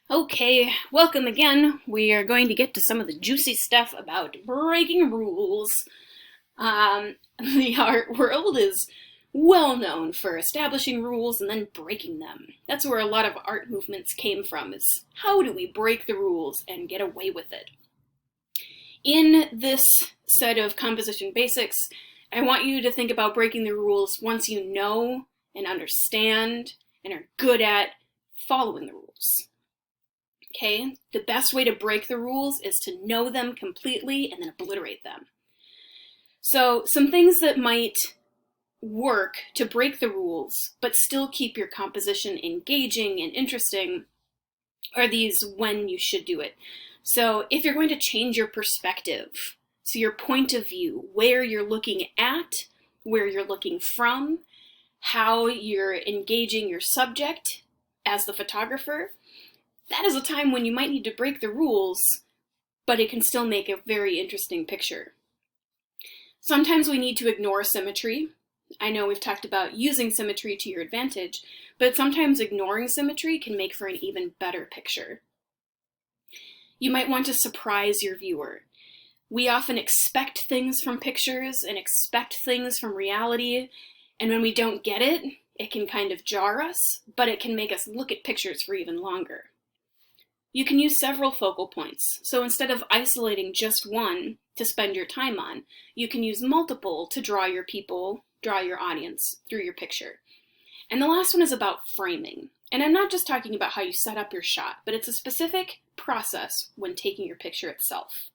Okay, welcome again. We are going to get to some of the juicy stuff about breaking rules. The art world is well known for establishing rules and then breaking them. That's where a lot of art movements came from, is how do we break the rules and get away with it? In this set of composition basics, I want you to think about breaking the rules once you know and understand and are good at following the rules. Okay, the best way to break the rules is to know them completely and then obliterate them. So some things that might work to break the rules but still keep your composition engaging and interesting are these when you should do it. So if you're going to change your perspective, so your point of view, where you're looking at, where you're looking from, how you're engaging your subject as the photographer, that is a time when you might need to break the rules, but it can still make a very interesting picture. Sometimes we need to ignore symmetry. I know we've talked about using symmetry to your advantage, but sometimes ignoring symmetry can make for an even better picture. You might want to surprise your viewer. We often expect things from pictures and expect things from reality, and when we don't get it, it can kind of jar us, but it can make us look at pictures for even longer. You can use several focal points, so instead of isolating just one to spend your time on, you can use multiple to draw your people, draw your audience through your picture. And the last one is about framing. And I'm not just talking about how you set up your shot, but it's a specific process when taking your picture itself.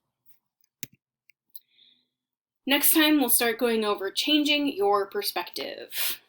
Next time, we'll start going over changing your perspective.